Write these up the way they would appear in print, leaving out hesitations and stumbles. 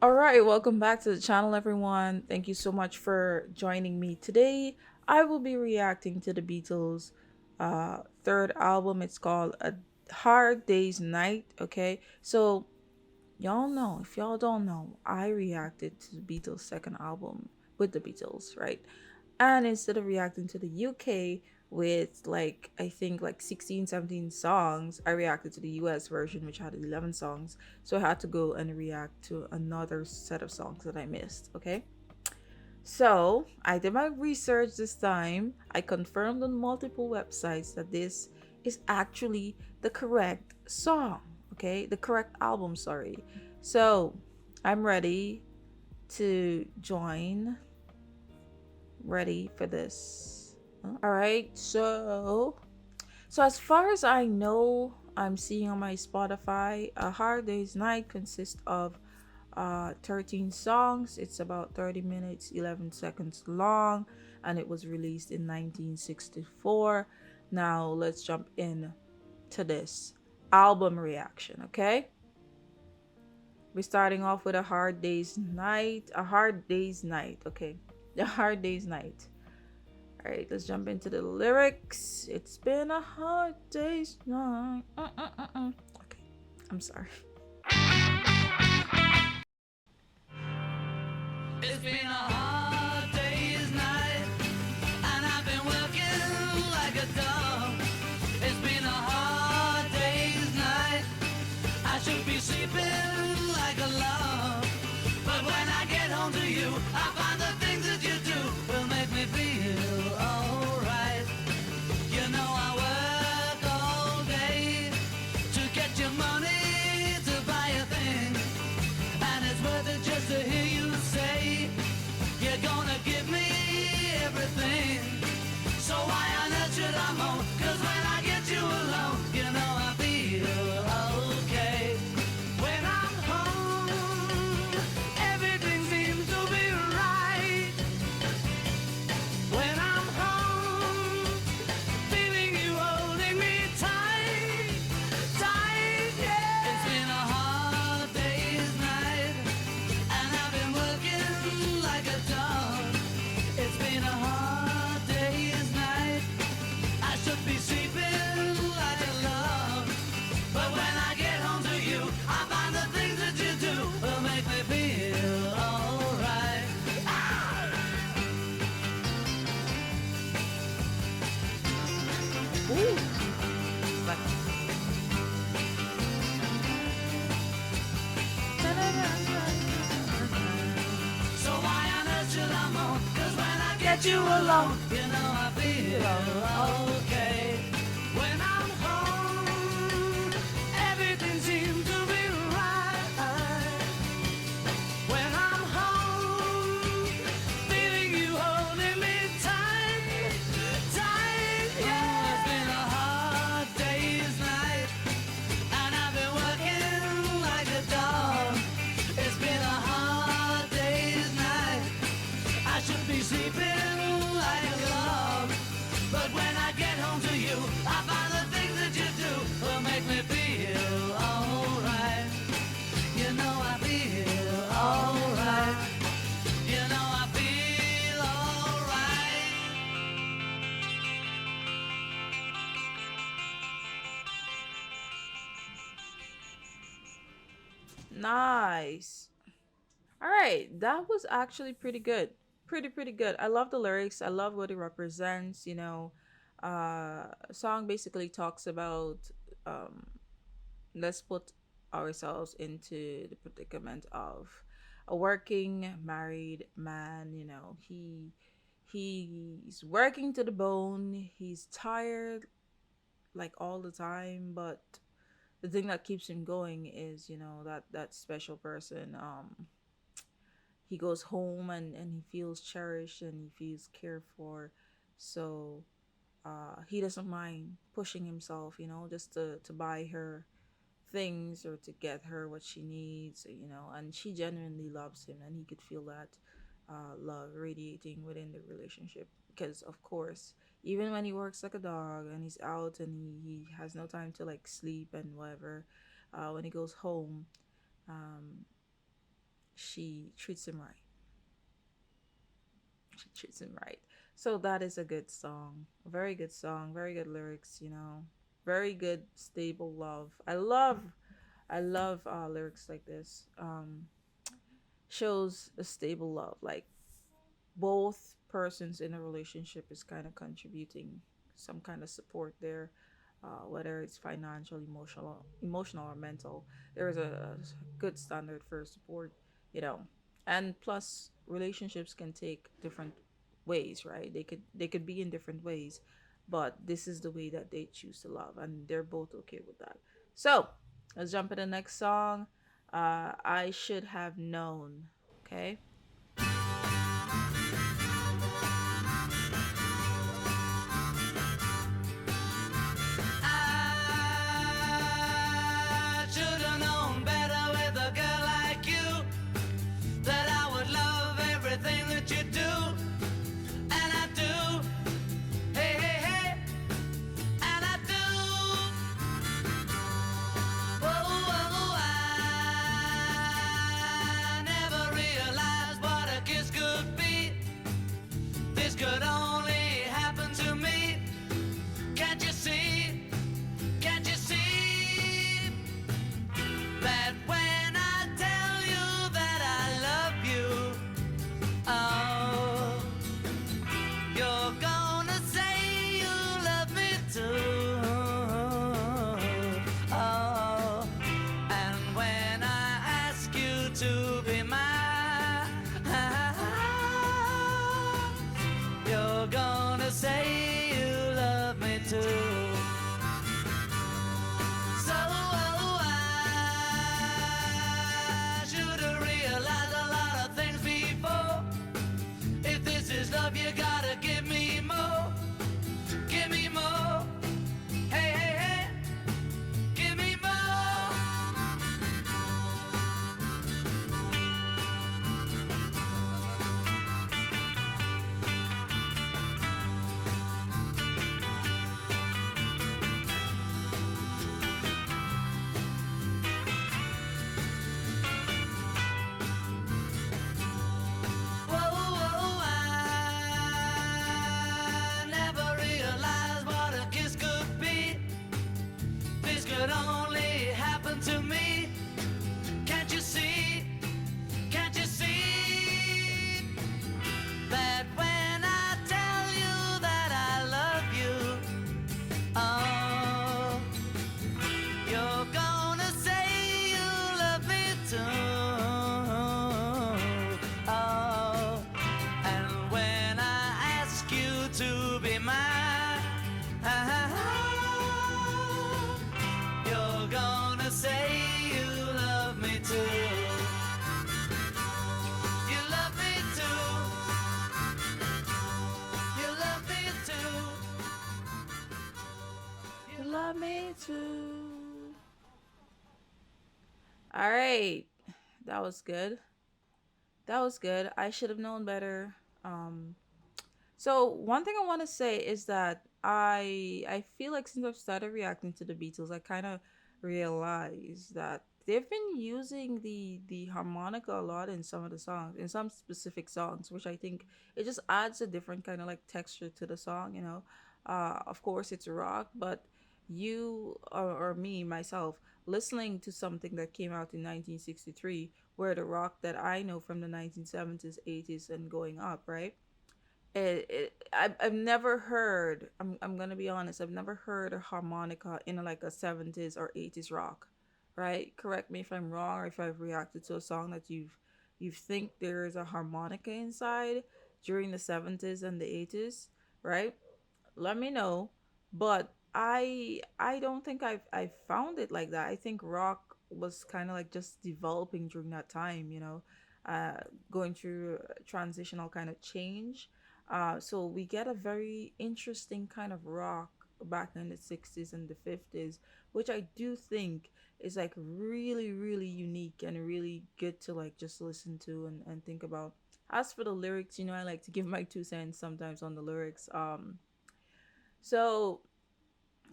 All right, welcome back to the channel, everyone. Thank you so much for joining me today. I will be reacting to the Beatles' third album. It's called A Hard Day's Night. Okay, so y'all know, if y'all don't know, I reacted to the Beatles' second album with the Beatles, right? And instead of reacting to the UK with like I think like 16, 17 songs, I reacted to the US version which had 11 songs. So I had to go and react to another set of songs that I missed, okay? So I did my research this time. I confirmed on multiple websites that this is actually the correct song, okay? The correct album, sorry. So I'm ready to join, ready for this. All right, so as far as I know, I'm seeing on my Spotify, A Hard Day's Night consists of 13 songs. It's about 30 minutes, 11 seconds long, and it was released in 1964. Now let's jump in to this album reaction, okay? We're starting off with A Hard Day's Night. A Hard Day's Night, okay. A Hard Day's Night. All right, let's jump into the lyrics. It's been a hard day's night. Okay, I'm sorry. It's been a hard day's night, and I've been working like a dog. It's been a hard day's night. I should be sleeping like a log. But when I get home to you, I find the things that you do will make me feel alright. You know I work all day to get your money to buy a thing, and it's worth it just to hear you say you're gonna give me everything. So why on earth should I moan? 'Cause when I get you alone, you know I feel okay. When I'm home, everything seems to be right. When I'm home, feeling you holding me tight, tight, yeah. It's been a hard day's night, and I've been working like a dog. It's been a hard day's night. I should be sleeping like a log. But when I get home to you, I find the things that you do will make me feel alright. Ooh, but So why on earth should I moan? 'Cause when I get you alone, you know I feel okay. When I'm home, everything seems to be right. When I'm home, feeling you holding me tight, tight, yeah. It's been a hard day's night, and I've been working like a dog. It's been a hard day's night. I should be sleeping like a log. But when I get home to you, I find the things that you do will make me feel alright. You know I feel alright. You know I feel alright. nice. All right, that was actually pretty good. Pretty good. I love the lyrics. I love what it represents. A song basically talks about um, let's put ourselves into the predicament of a working married man. He's working to the bone. He's tired like all the time, but the thing that keeps him going is that special person. He goes home and he feels cherished and he feels cared for. So he doesn't mind pushing himself, just to buy her things or to get her what she needs, and she genuinely loves him, and he could feel that love radiating within the relationship. Because, of course, even when he works like a dog and he's out and he has no time to like sleep and whatever, when he goes home, um, she treats him right. She treats him right. So that is a good song. A very good song. Very good lyrics. Very good stable love. I love lyrics like this. Shows a stable love. Like both persons in a relationship is kind of contributing some kind of support there, whether it's financial, emotional or mental. There is a good standard for support, you know. And plus, relationships can take different ways, right? They could be in different ways, but this is the way that they choose to love, and they're both okay with that. So let's jump to the next song. I should have known. Okay. I should have known better with a girl like you that I would love everything that you do, and I do. Hey, hey, hey, and I do. Whoa, whoa, I never realized what a kiss could be. This could only happen to me. Can't you see? Can't you see that when I tell you that I love you, oh, you're gonna say you love me too. Oh, and when I ask you to be mine, you're gonna say you love me too. So I should have realized a lot of things before. If this is love, you gotta give me more. Give me more. Hey, hey, hey. Give me more. Whoa, whoa, I never realized what a kiss could be. This could only happen to me. Can't you see? Can't you see that when I tell you that I love you, oh, you're gonna say you love me too. Oh, and when I ask you to be mine, you're gonna say you love me too. You love me too. You love me too. You love me too. All right. That was good. That was good. I should have known better. Um, so one thing I want to say is that I feel like since I've started reacting to the Beatles, I kind of realized that they've been using the harmonica a lot in some of the songs, in some specific songs, which I think it just adds a different kind of like texture to the song. Of course it's rock, but you or me myself listening to something that came out in 1963, where the rock that I know from the 1970s, 80s, and going up, right? I've never heard. I'm gonna be honest. I've never heard a harmonica in like a 70s or 80s rock, right? Correct me if I'm wrong, or if I've reacted to a song that you think there is a harmonica inside during the 70s and the 80s, right? Let me know. But I don't think I found it like that. I think rock was kind of like just developing during that time, uh, going through a transitional kind of change. So we get a very interesting kind of rock back in the 60s and the 50s, which I do think is like really, really unique and really good to like just listen to and think about. As for the lyrics, I like to give my 2 cents sometimes on the lyrics. So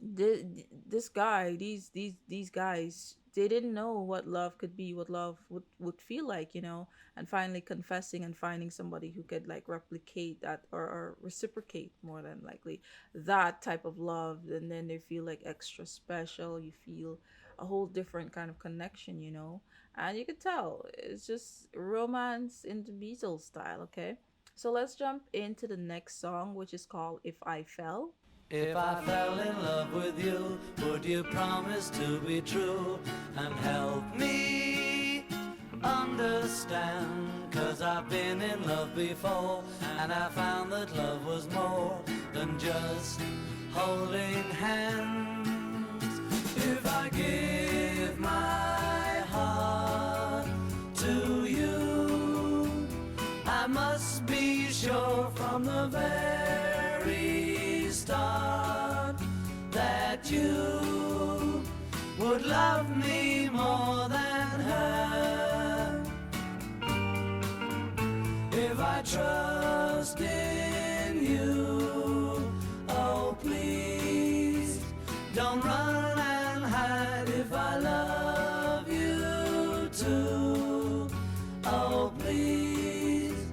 This guy, these guys, they didn't know what love could be, what love would feel like, and finally confessing and finding somebody who could like replicate that, or reciprocate, more than likely, that type of love. And then they feel like extra special. You feel a whole different kind of connection, and you could tell it's just romance in the Beatles style. Okay, so let's jump into the next song, which is called If I Fell. If I fell in love with you, would you promise to be true and help me understand? 'Cause I've been in love before, and I found that love was more than just holding hands. If I give my heart to you, I must be sure from the very start that you would love me more than her. If I trust in you, oh please don't run and hide. If I love you too, oh please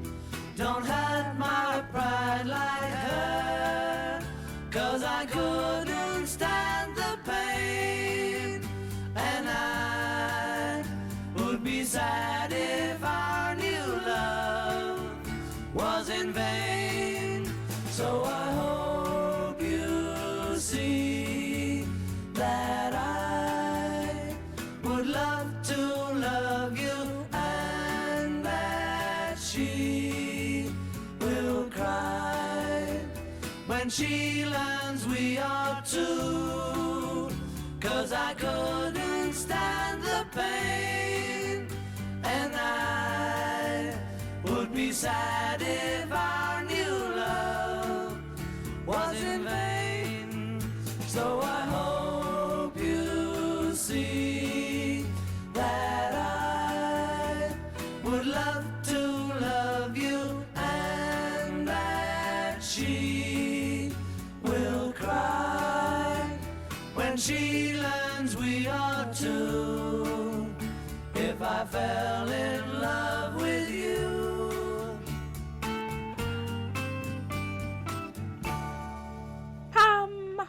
don't hurt my pride like her. 'Cause I couldn't stand the pain, and I would be sad if our new love was in vain. So I hope you see that I would love to love you, and that she will cry when she learns we are two. 'Cause I couldn't stand the pain, and I would be sad if our new love was in vain. So I hope you see that I would love to love you, and that she will cry when she learns we are two. If I fell in love with you. Pam. All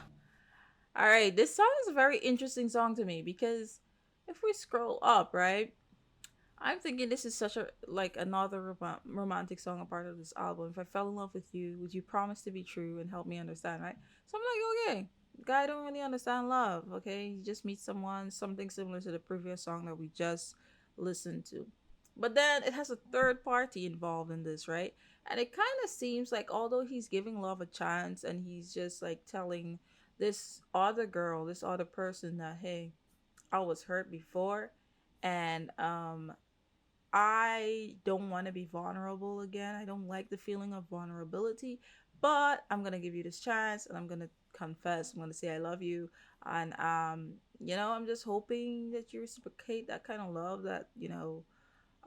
right, this song is a very interesting song to me because if we scroll up, right, I'm thinking this is such a like another romantic song, a part of this album. If I fell in love with you, would you promise to be true and help me understand, right? So I'm like, okay, guy don't really understand love. Okay, you just meet someone, something similar to the previous song that we just listened to. But then it has a third party involved in this, right? And it kind of seems like although he's giving love a chance and he's just like telling this other girl, this other person that, hey, I was hurt before, and I don't want to be vulnerable again. I don't like the feeling of vulnerability, but I'm going to give you this chance, and I'm going to confess. I'm going to say I love you, and I'm just hoping that you reciprocate that kind of love that,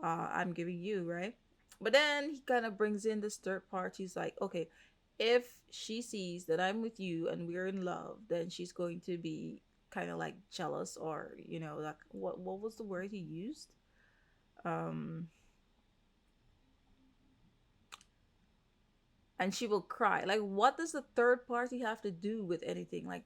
I'm giving you, right? But then he kind of brings in this third party. He's like, okay, if she sees that I'm with you and we're in love, then she's going to be kind of like jealous, or like what was the word he used? Um, and she will cry. Like, what does the third party have to do with anything? Like,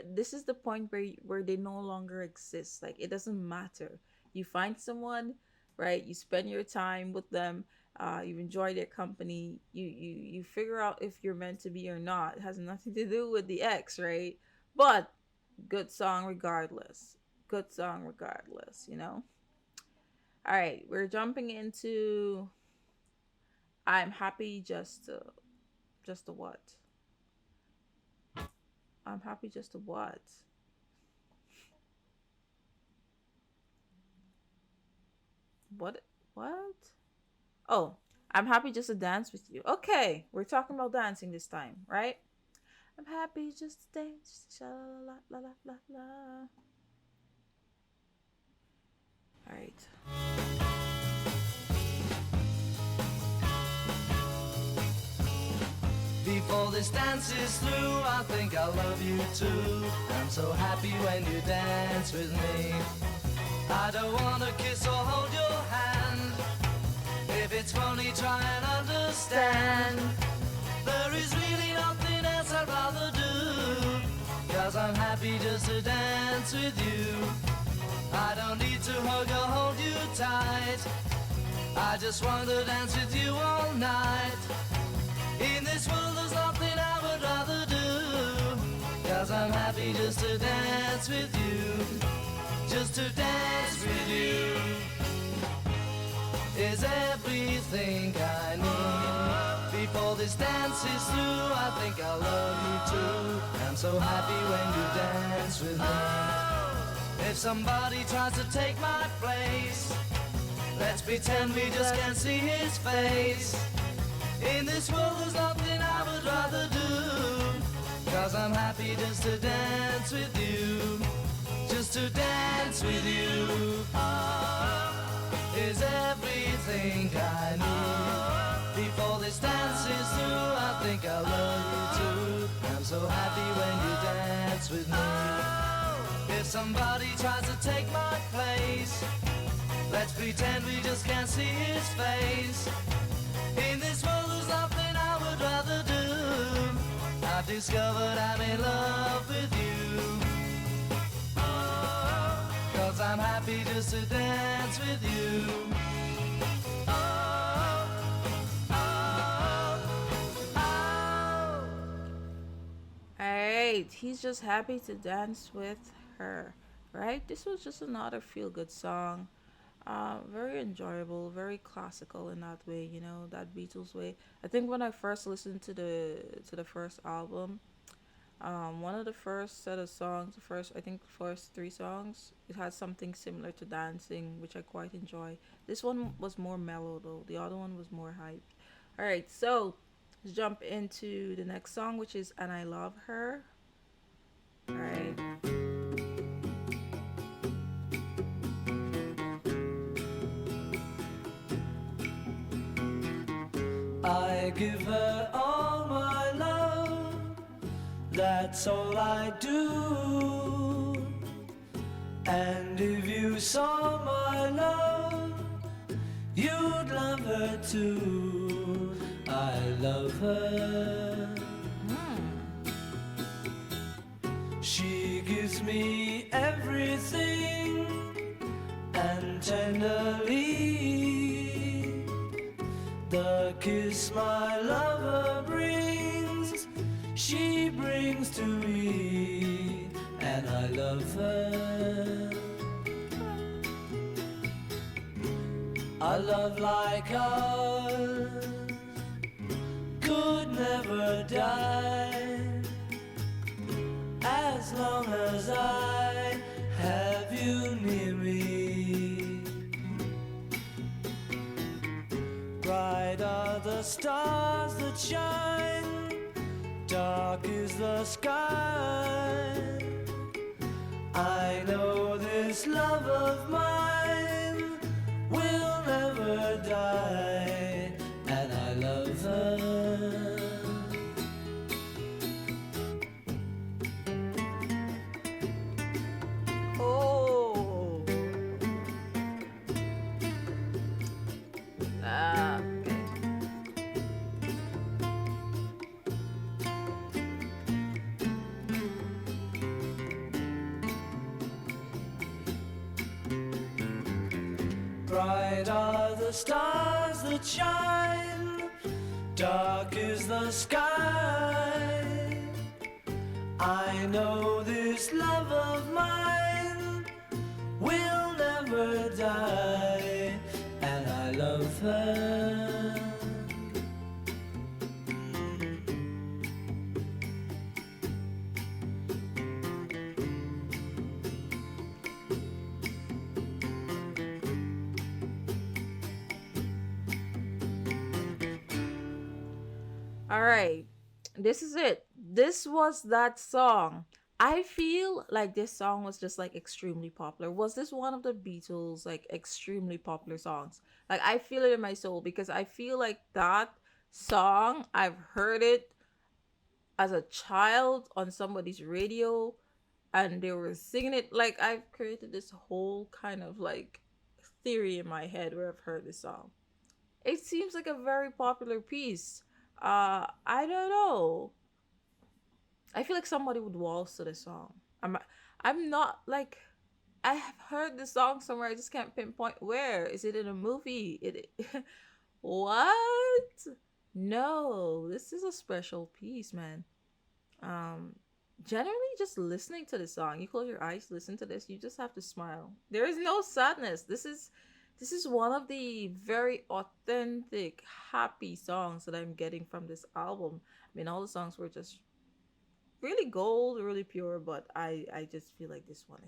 this is the point where they no longer exist. Like, it doesn't matter. You find someone, right? You spend your time with them. You enjoy their company. You figure out if you're meant to be or not. It has nothing to do with the ex, right? But good song regardless. Good song regardless. All right, we're jumping into I'm happy just to what? I'm happy just to what? What? What? Oh, I'm happy just to dance with you. Okay, we're talking about dancing this time, right? I'm happy just to dance. Sha la la la la la. All right. Before this dance is through, I think I love you too. I'm so happy when you dance with me. I don't wanna kiss or hold your hand. If it's funny, try and understand. There is really nothing else I'd rather do. Cause I'm happy just to dance with you. I don't need to hug or hold you tight. I just want to dance with you all night. In this world there's nothing I would rather do. Cause I'm happy just to dance with you. Just to dance with you is everything I need. Before this dance is through, I think I'll love you too. I'm so happy when you dance with me. If somebody tries to take my place, let's pretend we just can't see his face. In this world there's nothing I would rather do. Cause I'm happy just to dance with you. Just to dance with you is everything I need. Before this dance is through, I think I love you too. I'm so happy when you dance with me. If somebody tries to take my place, let's pretend we just can't see his face. In this world there's nothing I would rather do. I've discovered I'm in love with you. Cause I'm happy just to dance with you. Alright, he's just happy to dance with her. Right? This was just another feel good song. Very enjoyable, very classical in that way, that Beatles way. I think when I first listened to the first album, one of the first set of songs, the first I think first three songs, it had something similar to dancing, which I quite enjoy. This one was more mellow though. The other one was more hype. All right, so let's jump into the next song, which is "And I Love Her." All right. I give her all my love, that's all I do. And if you saw my love, you'd love her too. I love her. She gives me everything, and tenderly the kiss my lover brings, she brings to me, and I love her. A love like ours could never die, as long as I have you near me. Bright are the stars that shine, dark is the sky. I know this love of mine will never die, and I love her. Oh. Okay. Bright are the stars that shine, dark is the sky. I know this love of mine will never die, and I love her. All right. This is it. This was that song. I feel like this song was just like extremely popular. Was this one of the Beatles like extremely popular songs? Like I feel it in my soul because I feel like that song, I've heard it as a child on somebody's radio and they were singing it. Like, I've created this whole kind of like theory in my head where I've heard this song. It seems like a very popular piece. I don't know. I feel like somebody would waltz to the song. I'm not like, I have heard the song somewhere. I just can't pinpoint where. Is it in a movie? What? No, this is a special piece, man. Um, Generally, just listening to the song, you close your eyes, listen to this, you just have to smile. There is no sadness. This is one of the very authentic, happy songs that I'm getting from this album. I mean, all the songs were just really gold, really pure, but I just feel like this one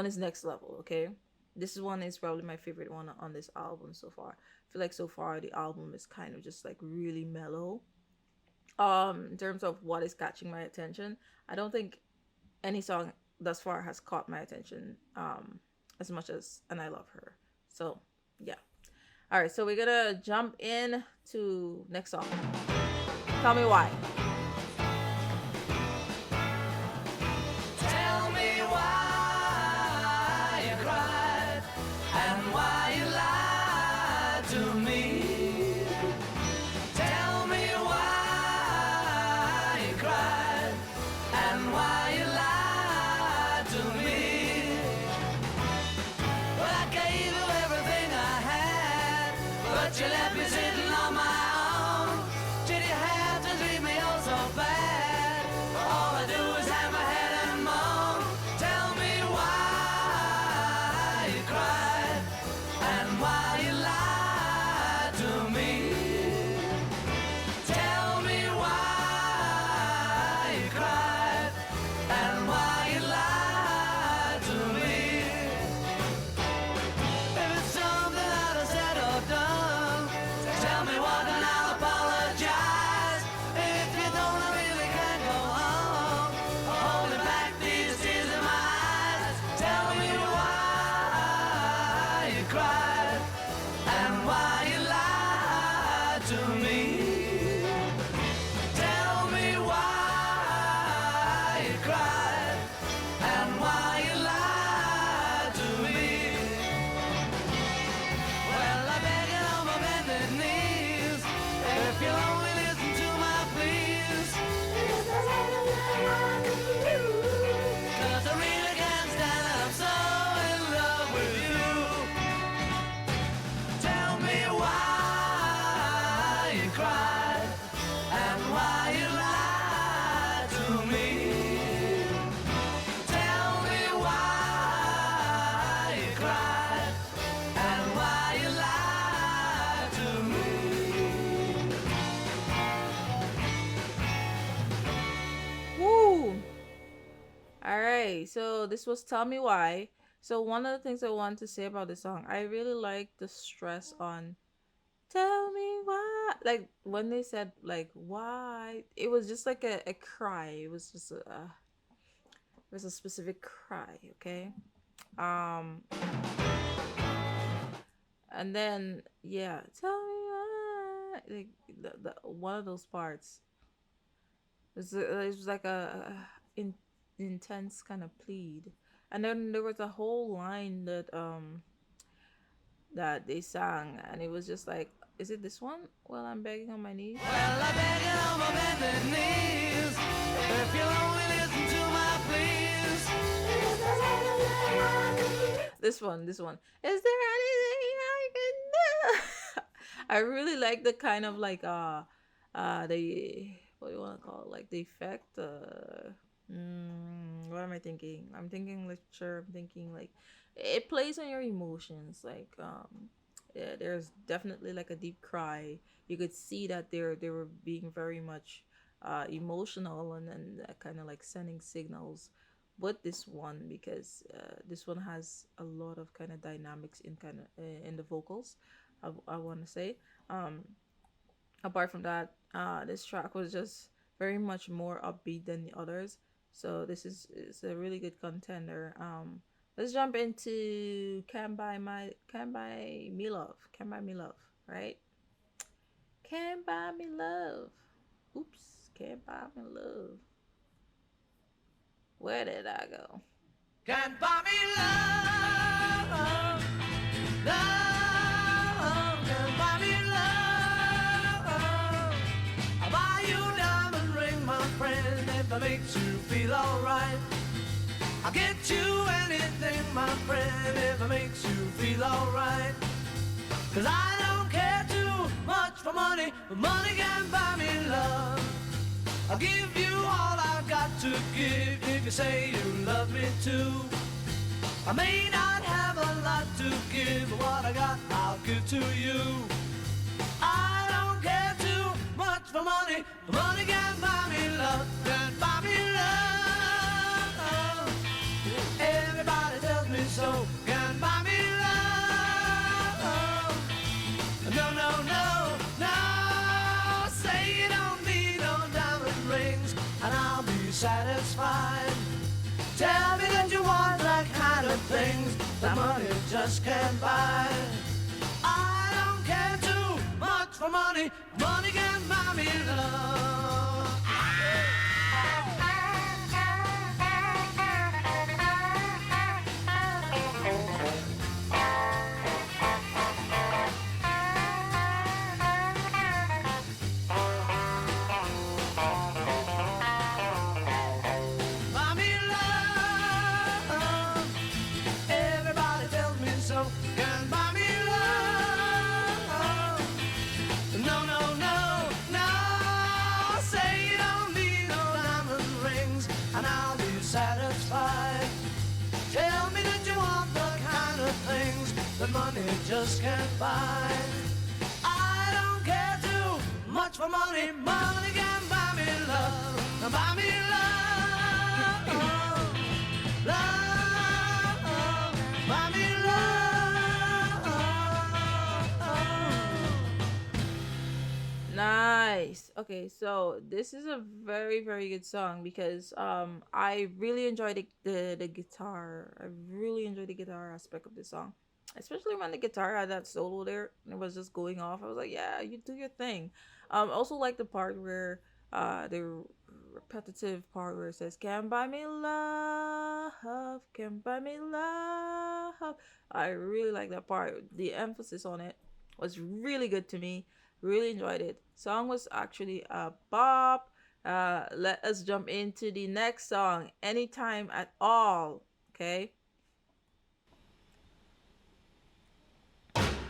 is next level. Okay, this one is probably my favorite one on this album so far. I feel like so far the album is kind of just like really mellow. In terms of what is catching my attention, I don't think any song thus far has caught my attention as much as "And I Love Her." So yeah. All right, so we're gonna jump in to next song. Tell me why. Tell me why you cried and why you lied to me. Tell me why you cried and why you lied to me. Well, I gave you everything I had, but you left me sitting on my own. Did you have to leave me oh so bad? All I do is hang my head and moan. Tell me why you cried and why you lied to me. Tell me why you cried and why you lied to me. If it's something that I said or done, tell me what and I'll apologize. If you don't, I really can't go on holding back these tears in my eyes. Tell me why you cried and why you lied to me. Tell me why you cried and why you lied to me. Well, I beg you on my bended knees, if you'll only listen to my pleas. 'Cause I really can't stand it, I'm so in love with you. Tell me why you cried and why you lied to me. Tell me why you cried and why you lied to me. Woo! All right, so this was "Tell Me Why." So one of the things I want to say about this song, I really like the stress on "Tell me why." Like when they said like "why," it was just like a cry. It was a specific cry. Okay. Um, and then yeah, "Tell me why." Like the one of those parts it was like intense kind of plead. And then there was a whole line that they sang, and it was just like, is it this one? Well, I'm begging on my knees. Well, I beg you on my bended knees, if you'll only listen to my pleas. This one. Is there anything I can do? I really like the kind of like the what do you want to call it? Like the effect. What am I thinking? I'm thinking literature. I'm thinking like it plays on your emotions. Like yeah, there's definitely like a deep cry. You could see that they were being very much emotional and kind of like sending signals with this one because this one has a lot of kind of dynamics in kind of in the vocals. I want to say. Um, Apart from that, this track was just very much more upbeat than the others. So this is a really good contender. Let's jump into "Can't Buy Me Love." "Can't Buy Me Love," right? "Can't Buy Me Love." Oops, can't buy me love. Where did I go? Can't buy me love, love, can't buy me love. I'll buy you a diamond ring, my friend, if it makes you feel alright. I'll get you anything, my friend, if it makes you feel alright. 'Cause I don't care too much for money, but money can buy me love. I'll give you all I've got to give if you say you love me too. I may not have a lot to give, but what I got I'll give to you. I don't care too much for money, but money can buy me love, can buy me love. Everybody tells me so, can buy me love. No, no, no, no, say you don't need no diamond rings, and I'll be satisfied. Tell me that you want the kind of things that money just can't buy. I don't care too much for money, money can buy me love. Buy me love, everybody tells me so, can buy me love. No, no, no, no, say you don't need no diamond rings, and I'll be satisfied. Tell me that you want the kind of things that money just can't buy. I don't care too much for money, money can buy me love, buy me love, love, buy me love. Nice. Okay, so this is a very very good song because I really enjoyed the guitar. I really enjoyed the guitar aspect of the song. Especially when the guitar had that solo there and it was just going off. I was like, yeah, you do your thing. Also like the part where the repetitive part where it says, "Can buy me love, can buy me love." I really like that part. The emphasis on it was really good to me. Really enjoyed it. Song was actually a bop. Let us jump into the next song, Anytime at All. Okay.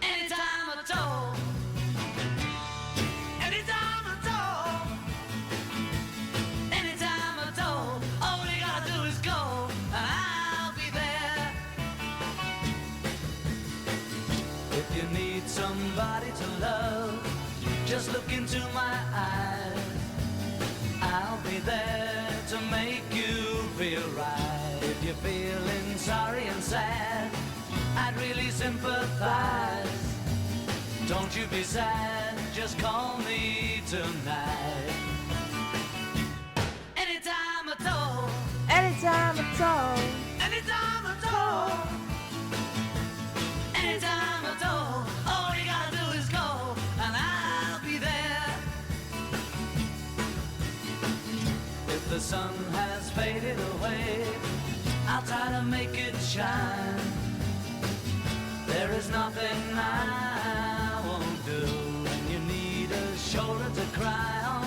Anytime at all, anytime at all, anytime at all. All you gotta do is go, and I'll be there. If you need somebody to love, just look into my eyes. I'll be there to make you feel right. If you're feeling sorry and sad, I'd really sympathize. Don't you be sad, just call me tonight. Anytime at all, Anytime at all. anytime at all, anytime at all. All you gotta do is go, and I'll be there. If the sun has faded away, I'll try to make it shine. There is nothing I won't do. When you need a shoulder to cry on,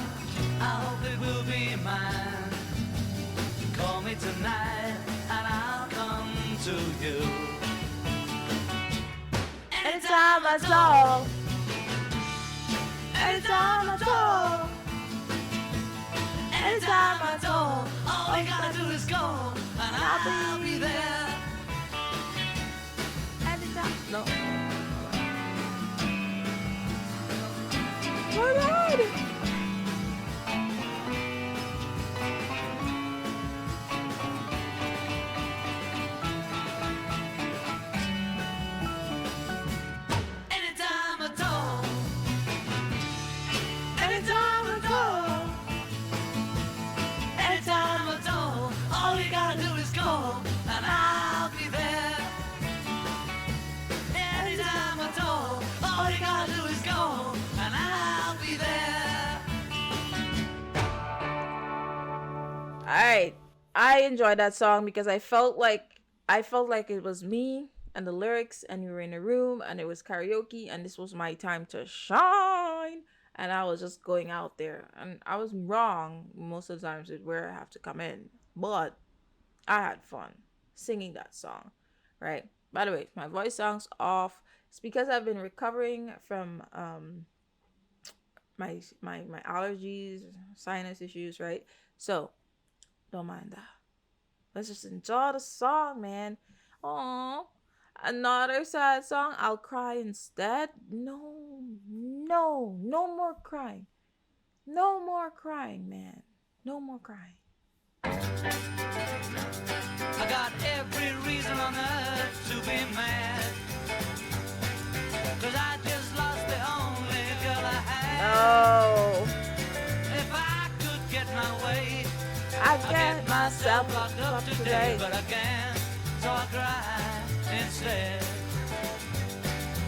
I hope it will be mine. Call me tonight and I'll come to you. Anytime at all. Anytime at all. Anytime at all, all you gotta do is go, and I'll be there. Anytime. No. Alright. Anytime at all, anytime at all, anytime at all. All you gotta do is go, and I'll be there. Anytime at all, all you gotta do is go, and I'll be there. I enjoyed that song because I felt like it was me and the lyrics, and we were in a room and it was karaoke, and this was my time to shine, and I was just going out there, and I was wrong most of the times with where I have to come in, but I had fun singing that song, right? By the way, my voice sounds off. It's because I've been recovering from my allergies, sinus issues, right? So don't mind that. Let's just enjoy the song, man. Oh, another sad song. I'll cry instead. No, no, no more crying. No more crying, man. No more crying. I got every reason on earth to be mad. Cause I just lost the only girl I had. No, If I could get my way, I I'd get get myself myself locked up up today. today. But I can't, so I cry instead.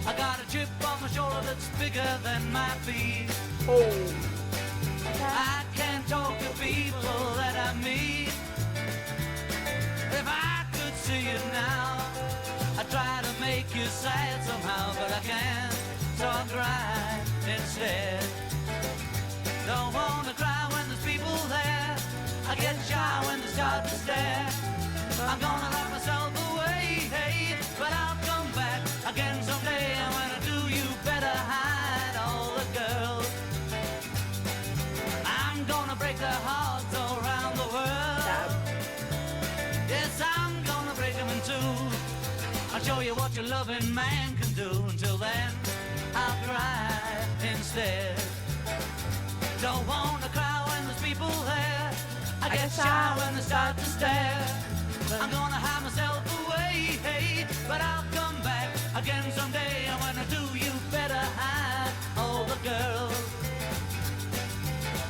I got a chip on my shoulder that's bigger than my feet. Oh, I can't talk to people that I meet. If I could see you now, I try to make you sad somehow, but I can't, so I cry instead. Don't wanna cry when there's people there. I get shy when they start to stare. I'm gonna lock myself away, hey, but I'll come back again someday. And when I do, you better hide all the girls. I'm gonna break their hearts all around the world. Yes, I'm gonna break them in two. I'll show you what your loving man can do. Until then, I'll cry instead. Don't wanna cry when there's people there. I get shy when they start to stare. I'm gonna hide myself away, hey, but I'll come back again someday. And when I do, you better hide all the girls.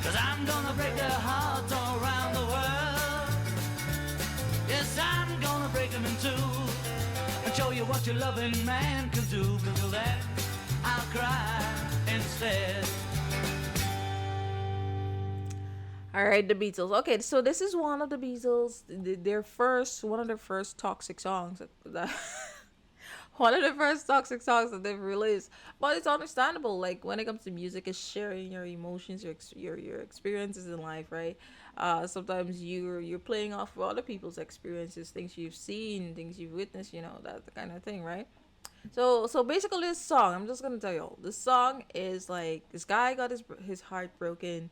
Cause I'm gonna break their hearts all around the world. Yes, I'm gonna break them in two. And show you what your loving man can do. But till then, I'll cry instead. all right, the Beatles. Okay, so this is one of the Beatles. One of their first toxic songs. One of the first toxic songs that they've released. But it's understandable. Like when it comes to music, it's sharing your emotions, your experiences in life, right? Sometimes you're playing off of other people's experiences, things you've seen, things you've witnessed. That the kind of thing, right? So basically, this song. I'm just gonna tell you all. This song is like this guy got his heart broken,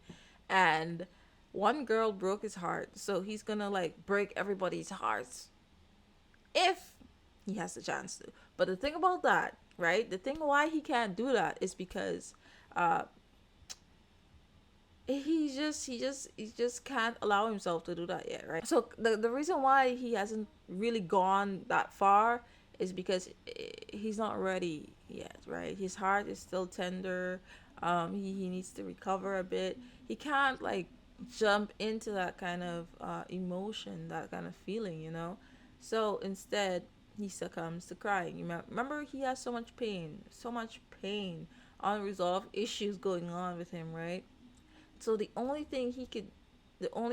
and one girl broke his heart. So he's gonna like break everybody's hearts if he has the chance to. But the thing about that, right? The thing why he can't do that is because uh he just can't allow himself to do that yet, right? So the reason why he hasn't really gone that far is because he's not ready yet, right? His heart is still tender. He needs to recover a bit. He can't like jump into that kind of emotion, that kind of feeling. So instead, he succumbs to crying. Remember, he has so much pain, unresolved issues going on with him, right? So the only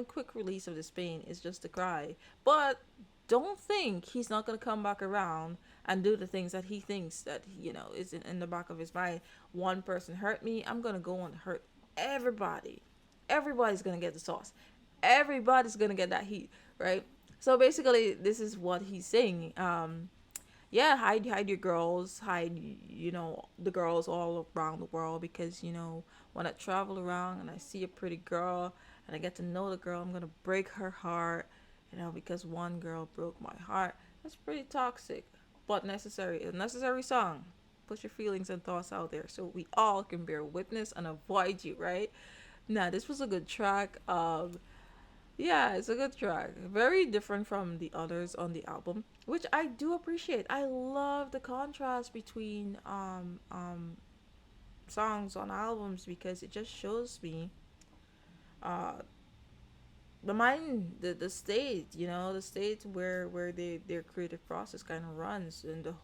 quick release of this pain is just to cry. But don't think he's not gonna come back around and do the things that he thinks that is in the back of his mind. One person hurt me, I'm gonna go and hurt everybody. Everybody's gonna get the sauce. Everybody's gonna get that heat, right? So basically, this is what he's saying. Yeah, hide your girls, hide the girls all around the world, because when I travel around and I see a pretty girl and I get to know the girl, I'm gonna break her heart, because one girl broke my heart. That's pretty toxic, but necessary. A necessary song. Put your feelings and thoughts out there so we all can bear witness and avoid you, right? Now, this was a good track. Yeah, it's a good track. Very different from the others on the album, which I do appreciate. I love the contrast between songs on albums, because it just shows me uh the mind, the state, the state where their creative process kind of runs, and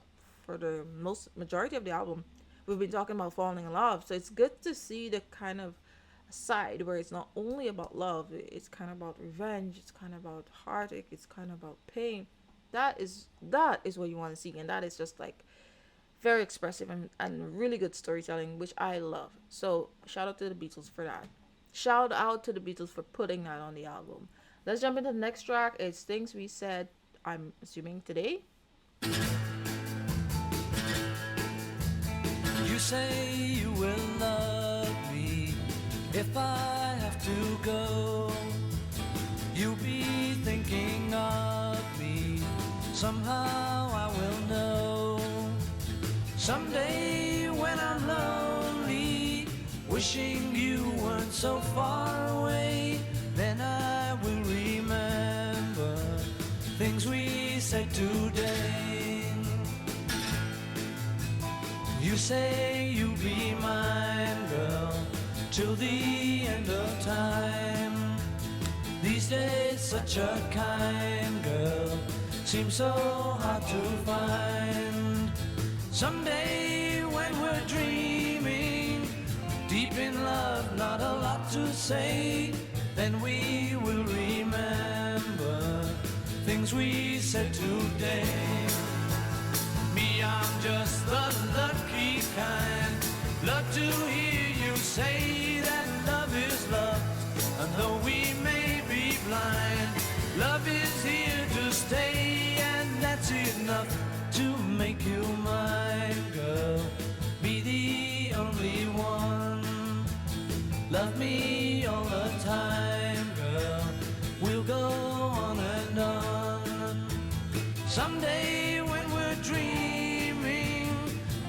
for the most majority of the album, we've been talking about falling in love. So it's good to see the kind of side where it's not only about love, it's kind of about revenge, it's kind of about heartache, it's kind of about pain. That is what you want to see, and that is just like very expressive and really good storytelling, which I love. So shout out to the Beatles for that. Shout out to the Beatles for putting that on the album. Let's jump into the next track. It's Things We Said, I'm assuming today. You say you will love me if I have to go. You'll be thinking of me. Somehow I will know. Someday when I'm lonely, wishing you weren't so far away, then I will remember things we said today. You say you'll be mine, girl, till the end of time. These days such a kind girl seems so hard to find. Someday when we're dreaming, deep in love, not a lot to say, then we will remember things we said today. Me, I'm just the lucky kind. Love to hear you say that love is love. And though we may be blind, love is here to stay, and that's enough to make you mine, girl. Be the only one. Love me all the time, girl. We'll go on and on. Someday when we're dreaming,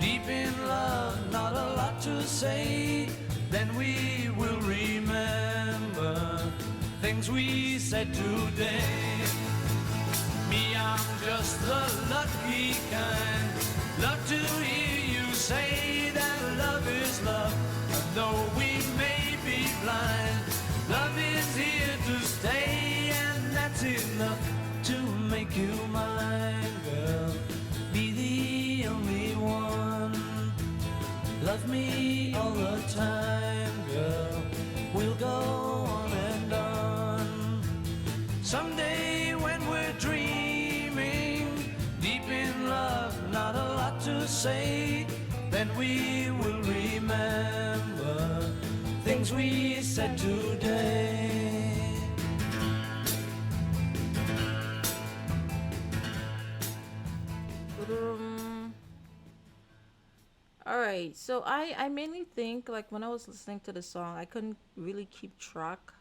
deep in love, not a lot to say, then we will remember things we said today. Me, I'm just the lucky kind. Love to hear you say that love is love. And though we may be blind, love is here to stay, and that's enough to make you mine, girl. Be the only one. Love me all the time, girl. We'll go on and on. Someday when we're dreaming, deep in love, not a lot to say, then we will remember things we said today. Um, all right. So I mainly think like when I was listening to the song, I couldn't really keep track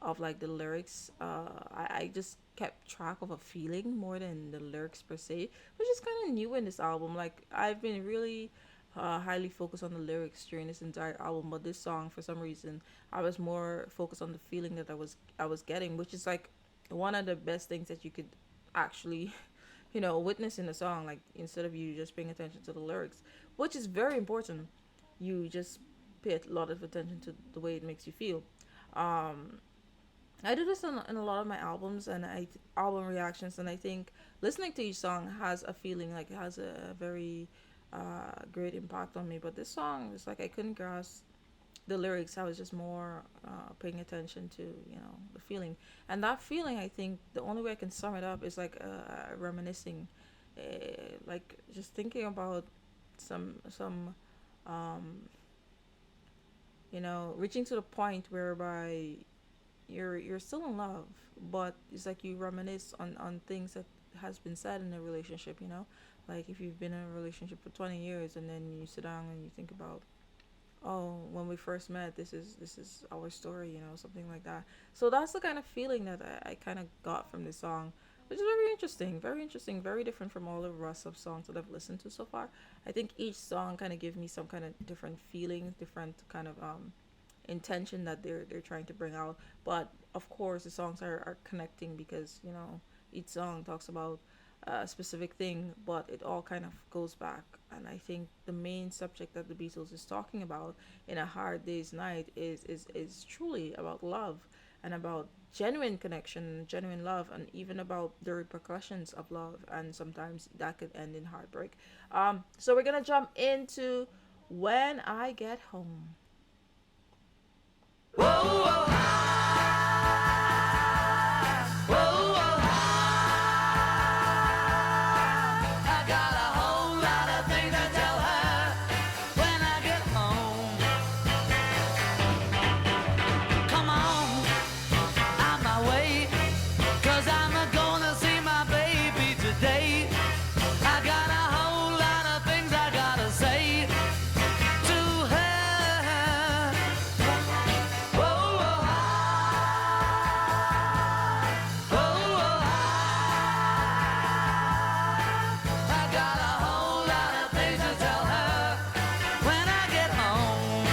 of like the lyrics. I just kept track of a feeling more than the lyrics per se, which is kind of new in this album. Like I've been really highly focused on the lyrics during this entire album, but this song for some reason I was more focused on the feeling that I was getting, which is like one of the best things that you could actually witness in a song. Like instead of you just paying attention to the lyrics, which is very important, you just pay a lot of attention to the way it makes you feel. um I do this in a lot of my albums and album reactions, and I think listening to each song has a feeling, like it has a very great impact on me. But this song is like I couldn't grasp the lyrics. I was just more paying attention to the feeling, and that feeling, I think the only way I can sum it up is like reminiscing, like just thinking about some um, reaching to the point whereby you're still in love, but it's like you reminisce on things that has been said in a relationship. Like if you've been in a relationship for 20 years and then you sit down and you think about, oh, when we first met, this is our story, something like that. So that's the kind of feeling that I kind of got from this song, which is very interesting, very different from all the rest of songs that I've listened to so far. I think each song kind of give me some kind of different feeling, different kind of intention that they're trying to bring out. But of course the songs are connecting because each song talks about a specific thing, but it all kind of goes back. And I think the main subject that the Beatles is talking about in A Hard Day's Night is truly about love, and about genuine connection, genuine love, and even about the repercussions of love, and sometimes that could end in heartbreak. So we're gonna jump into When I Get Home. I got a whole lot of things to tell her when I get home. Come on, out my way, cause I'm gonna see my baby today. I got a whole lot of things I gotta say to her. Whoa, whoa, whoa, whoa, I got a whole lot of things to tell her when I get home.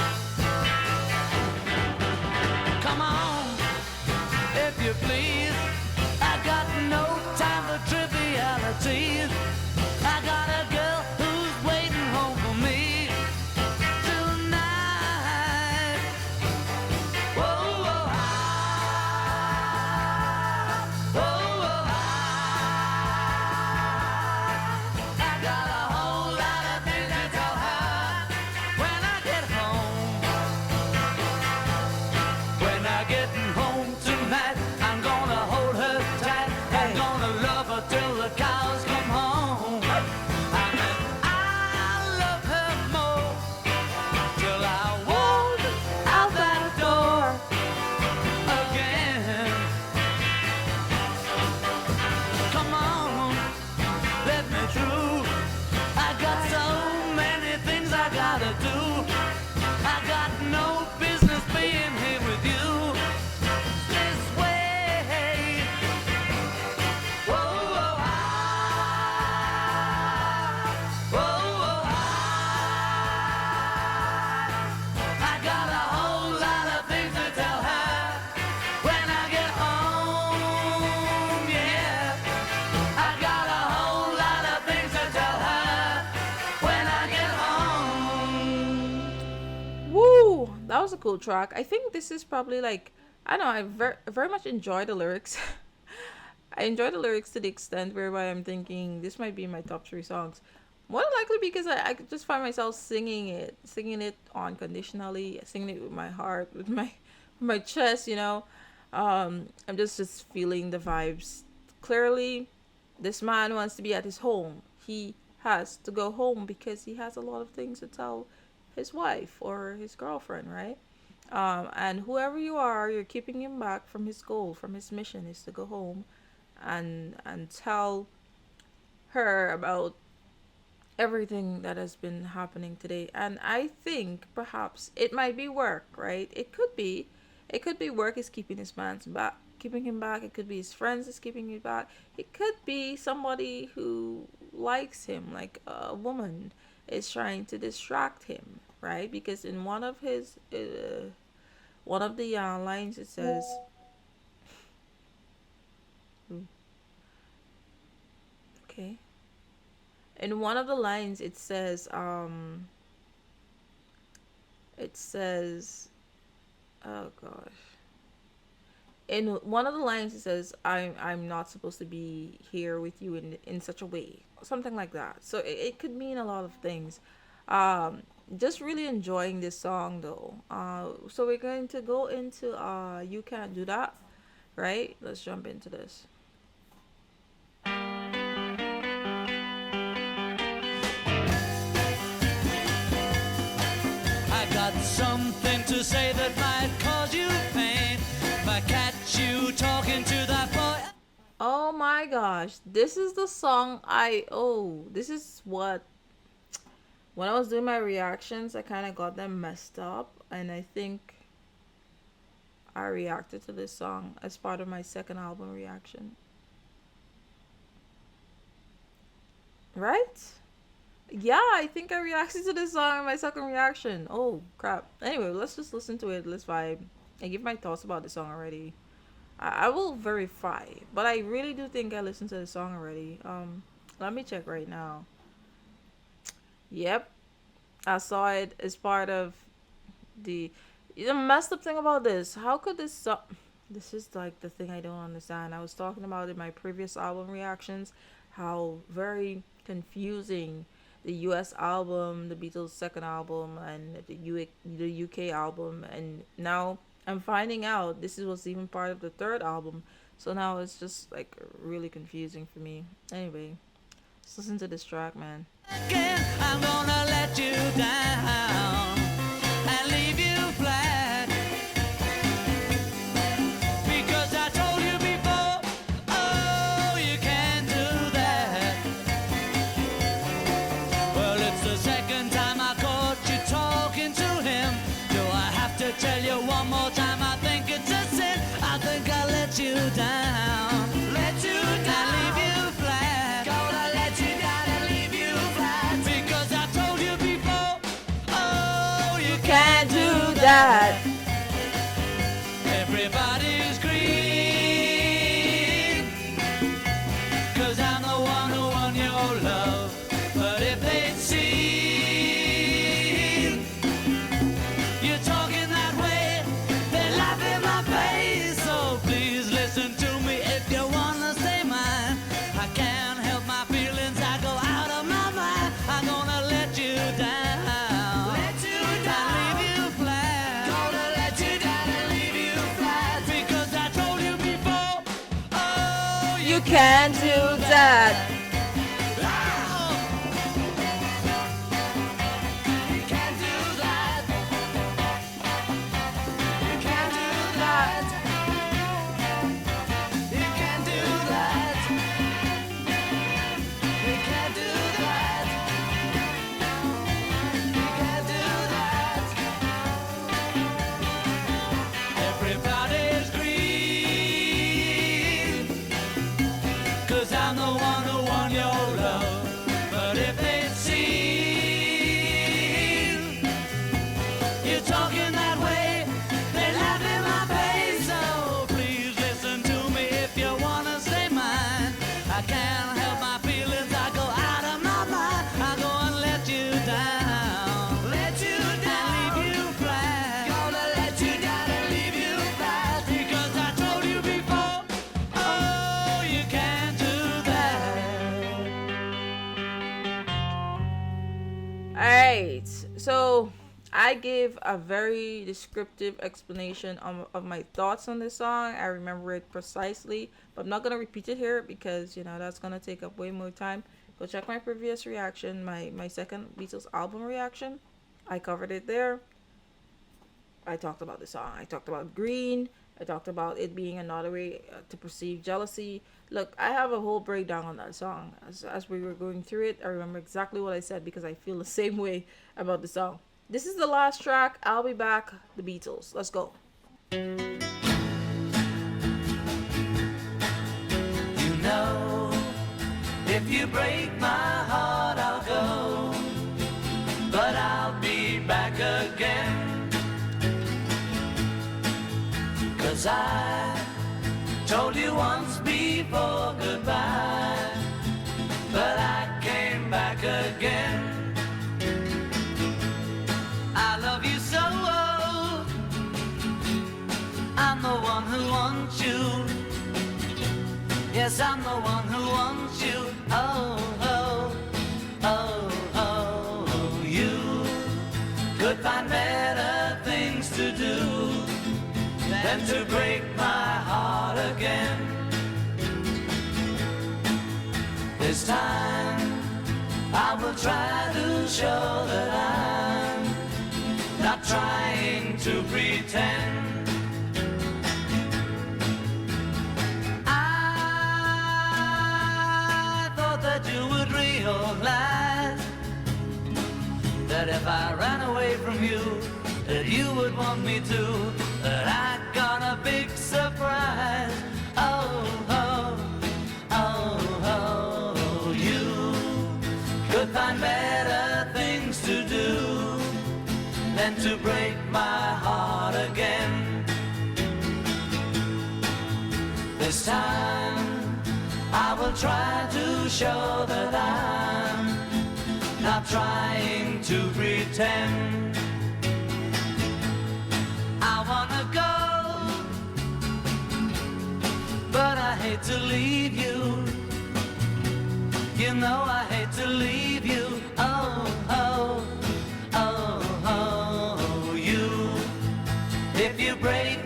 Come on, if you please. I got no time for trivialities. I got a girl who's waiting home for me tonight. Whoa, whoa, whoa, whoa, I got a whole lot of things to tell her when I get home. When I get home tonight, I'm gonna hold her tight. I'm Hey. gonna love her till the cows come home. I mean, I'll love her more till I walk out that door again. Come on, let me through. I got so many things I gotta do. I got no business being here with you this way. Whoa, whoa, whoa, whoa, I got a whole lot of things to tell her when I get home. Yeah, I got a whole lot of things to tell her when I get home. Woo! That was a cool track. I think this is probably like, I don't know, I very much enjoy the lyrics. I enjoy the lyrics to the extent whereby I'm thinking this might be my top three songs. More than likely because I could just find myself singing it unconditionally, singing it with my heart, with my chest, you know. I'm just feeling the vibes. Clearly, this man wants to be at his home. He has to go home because he has a lot of things to tell his wife or his girlfriend, right? And whoever you are, you're keeping him back from his goal, from his mission, is to go home and tell her about everything that has been happening today. And I think perhaps it might be work, right? It could be work is keeping his man's back, keeping him back. It could be his friends is keeping him back. It could be somebody who likes him, like a woman is trying to distract him, right? Because in one of the lines it says, okay, in one of the lines it says, oh gosh, in one of the lines it says, I'm not supposed to be here with you in such a way, something like that. So it could mean a lot of things. um just really enjoying this song though. So we're going to go into You Can't Do That, right? Let's jump into this. I got something to say that might cause you pain. If I catch you talking to that boy. Oh my gosh, this is the song this is what, when I was doing my reactions, I kind of got them messed up, and I think I reacted to this song as part of my second album reaction. Right? Yeah, I think I reacted to this song in my second reaction. Oh crap. Anyway, let's just listen to it. Let's vibe. I give my thoughts about the song already. I will verify, but I really do think I listened to the song already. Let me check right now. Yep, I saw it as part of the messed up thing about this. How could this song? This is like the thing I don't understand. I was talking about in my previous album reactions how very confusing the US album, the Beatles' second album, and the UK album, and now I'm finding out this was even part of the third album. So now it's just like really confusing for me. Anyway, let's listen to this track, man. Again, I'm gonna let you down and leave you flat because I told you before. Oh, you can't do that. Well, it's the second time I caught you talking to him. Do I have to tell you one more time? I think it's a sin. I think I let you down. Let you down. And leave you flat. Gonna let you down and leave you flat. Because I told you before. Oh, you Can't can't do do that. that. Everybody's green. Cause I'm the one who won your love. But if they'd seen you talking that way, they laugh in my face. So please listen to me if you wanna stay mine. I can't help my feelings, I go out of my mind. I'm gonna let you down. Let you down. And leave you flat. Gonna let you down and leave you flat. Because I told you before. Oh, You can't do that. You can't do that. You can't do that. You can't do that. You can't do that. You can't do that. Everybody's green. 'Cause I'm the one who won your love. But if they'd seen you talking that way, they laugh in my face. So please listen to me if you wanna stay mine. I can't help my feelings, I go out of my mind. I go and let you down. Let you down. And leave you flat. Gonna let you down and leave you flat. Because I told you before. Oh, you can't do that. Alright, so I gave a very descriptive explanation of my thoughts on this song. I remember it precisely, but I'm not gonna repeat it here because that's gonna take up way more time. Go check my previous reaction, my second Beatles album reaction. I covered it there. I talked about the song. I talked about green. I talked about it being another way to perceive jealousy. Look, I have a whole breakdown on that song. As we were going through it, I remember exactly what I said because I feel the same way about the song. This is the last track. I'll be back. The Beatles. Let's go. You know, if you break my heart, I'll go, but I'll be back again. 'Cause I told you once before goodbye, but I came back again. I love you so, I'm the one who wants you. Yes, I'm the one who wants you. Oh, oh, oh, oh, you could find better things to do than to break my heart again. This time I will try to show that I'm not trying to pretend. I thought that you would realize that if I ran away from you, that you would want me to, that I got a big surprise. Oh, oh, oh, oh, you could find better things to do than to break my heart again. This time I will try to show that I'm not trying to pretend. I wanna go, but I hate to leave you. You know I hate to leave you. Oh, oh, oh, oh, you. If you break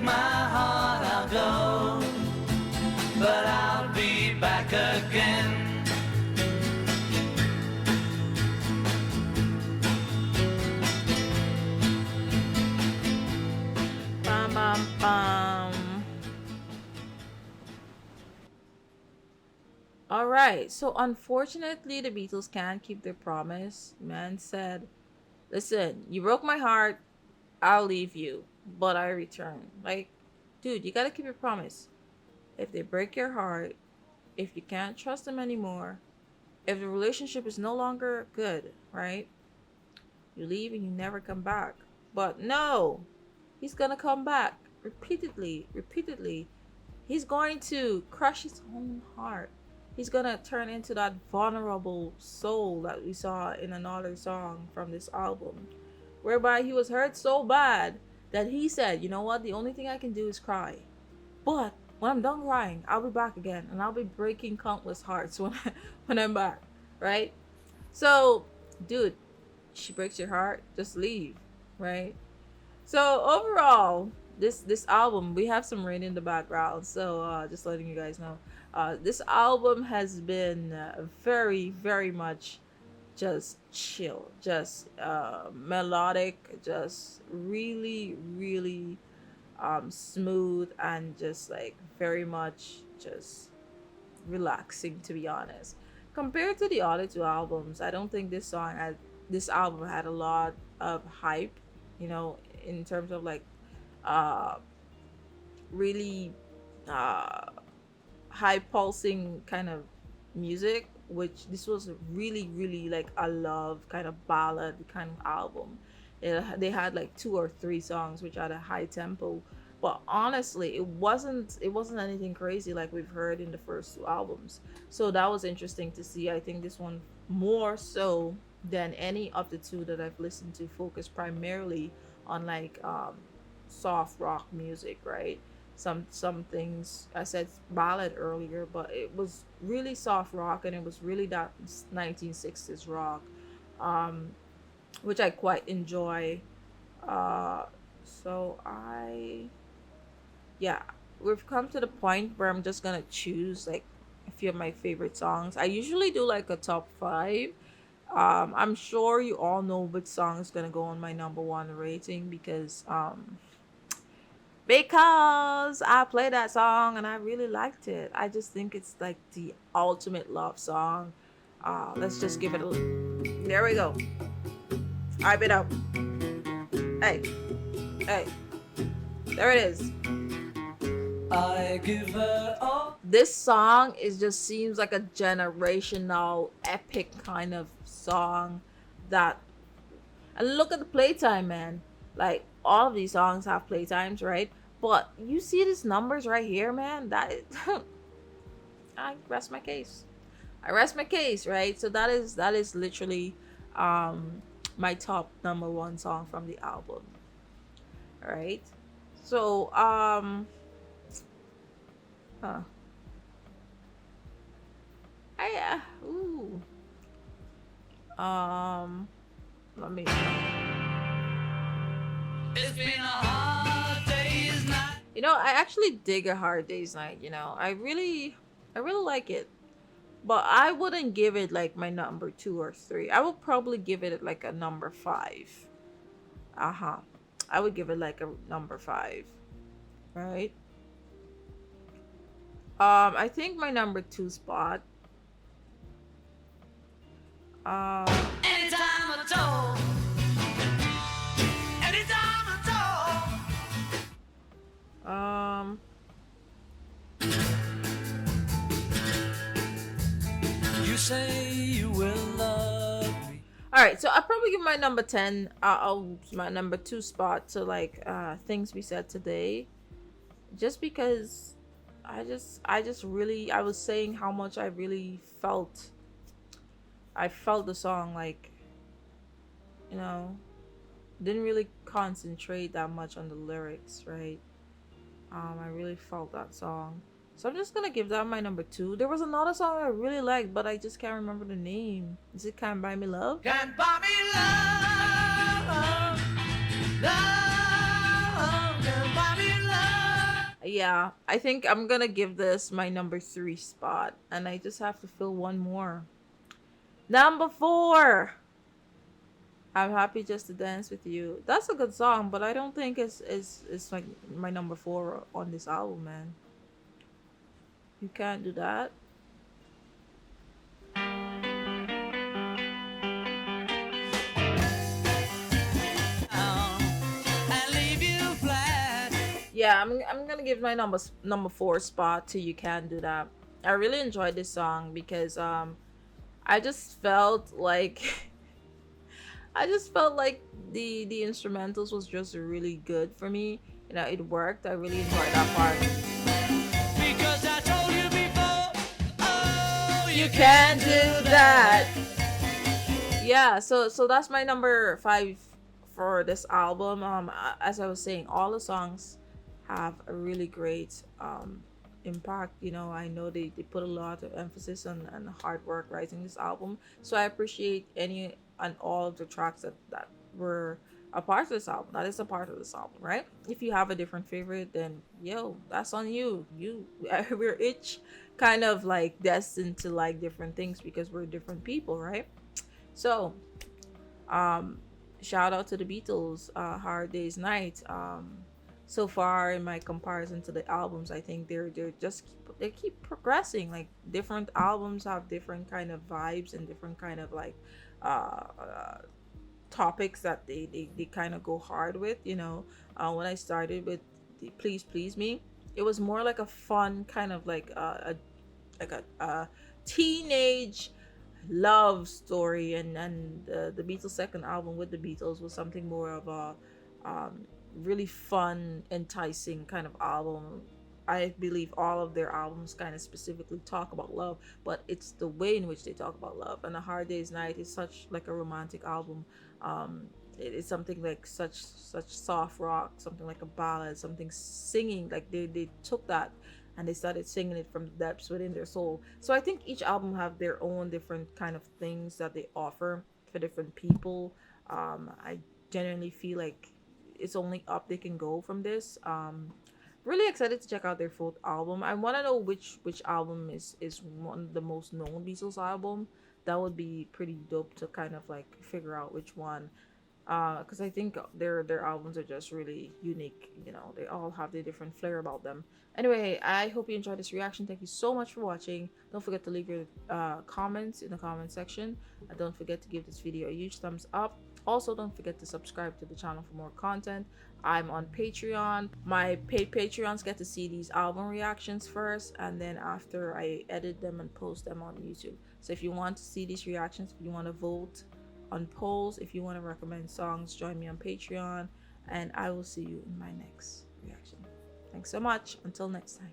Right. So unfortunately, the Beatles can't keep their promise. Man said, "Listen, you broke my heart. I'll leave you, but I return." Like, dude, you gotta keep your promise. If they break your heart, if you can't trust them anymore, if the relationship is no longer good, right? You leave and you never come back. But no, he's gonna come back repeatedly, repeatedly. He's going to crush his own heart. He's gonna turn into that vulnerable soul that we saw in another song from this album, whereby he was hurt so bad that he said, "You know what? The only thing I can do is cry. But when I'm done crying, I'll be back again, and I'll be breaking countless hearts when I'm back." Right? So, dude, she breaks your heart, just leave. Right? So overall, this album, we have some rain in the background. So just letting you guys know, this album has been very much just chill, just melodic, just really smooth, and just like very much just relaxing, to be honest. Compared to the other two albums, I don't think this album had a lot of hype, you know, in terms of like uh really uh high pulsing kind of music, which this was really like a love kind of ballad kind of album. They had like two or three songs which had a high tempo, but honestly it wasn't anything crazy like we've heard in the first two albums. So that was interesting to see. I think this one, more so than any of the two that I've listened to, focused primarily on like soft rock music, right? Some things, I said ballad earlier, but it was really soft rock, and it was really that 1960s rock, um which I quite enjoy. uh so I Yeah, we've come to the point where I'm just gonna choose like a few of my favorite songs. I usually do like a top five. I'm sure you all know which song is gonna go on my number one rating, because I played that song and I really liked it. I just think it's like the ultimate love song. Let's just give it a. There we go. Hype it up. Hey, hey, there it is. I give her all. This song is just seems like a generational epic kind of song that. And look at the playtime, man. Like all of these songs have playtimes, right? But you see these numbers right here, man. I rest my case. I rest my case, right? So that is literally um my top number one song from the album. All right. So huh. I ooh. Um Let me. It's been a hard day's night. I actually dig A Hard Day's Night, I really like it. But I wouldn't give it like my number two or three. I would probably give it like a number five. Uh-huh. I would give it like a number five. Right? I think my number two spot. Um Anytime at all. Anytime at um all. You say you will love me. all right, so I'll probably give my number 10, my number two spot to like things we said today, just because I just really, I was saying how much I felt the song, like, you know, didn't really concentrate that much on the lyrics, right? I really felt that song. So I'm just gonna give that my number two. There was another song I really liked, but I just can't remember the name. Is it Can't Buy Me Love? Can't buy me love. Love. Can't buy me love. Yeah, I think I'm gonna give this my number three spot, and I just have to fill one more. Number four. I'm happy just to dance with you. That's a good song, but I don't think it's like my number four on this album, man. You can't do that. Yeah, I'm gonna give my number four spot to "You Can Do That." I really enjoyed this song because I just felt like I just felt like the instrumentals was just really good for me. You know, it worked. I really enjoyed that part. Because I told you before, oh, you You can't can do do that. that. Yeah, so that's my number five for this album. As I was saying, all the songs have a really great impact. You know, I know they put a lot of emphasis on hard work writing this album. So I appreciate any and all of the tracks that were a part of this album. That is a part of this album, right? If you have a different favorite, then yo, that's on you. We're each kind of like destined to like different things because we're different people, right? So, um, shout out to the Beatles, Hard Day's Night. So far in my comparison to the albums, I think they're just they keep progressing. Like different albums have different kind of vibes and different kind of like uh topics that they kind of go hard with. You know, when I started with the Please Please Me, it was more like a fun kind of like a teenage love story, and the Beatles' second album with the Beatles was something more of a um, really fun, enticing kind of album. I believe all of their albums kind of specifically talk about love, but it's the way in which they talk about love. And A Hard Day's Night is such like a romantic album. Um, it is something like such soft rock, something like a ballad, something singing. Like they took that and they started singing it from the depths within their soul. So I think each album have their own different kind of things that they offer for different people. I genuinely feel like it's only up they can go from this. Really excited to check out their full album. I want to know which album is one of the most known Beatles album. That would be pretty dope to kind of like figure out which one, because I think their albums are just really unique. You know, they all have their different flair about them. Anyway, I hope you enjoyed this reaction. Thank you so much for watching. Don't forget to leave your comments in the comment section, and don't forget to give this video a huge thumbs up. Also, don't forget to subscribe to the channel for more content. I'm on Patreon. My paid Patreons get to see these album reactions first, and then after I edit them and post them on YouTube. So if you want to see these reactions, if you want to vote on polls, if you want to recommend songs, join me on Patreon, and I will see you in my next reaction. Thanks so much. Until next time.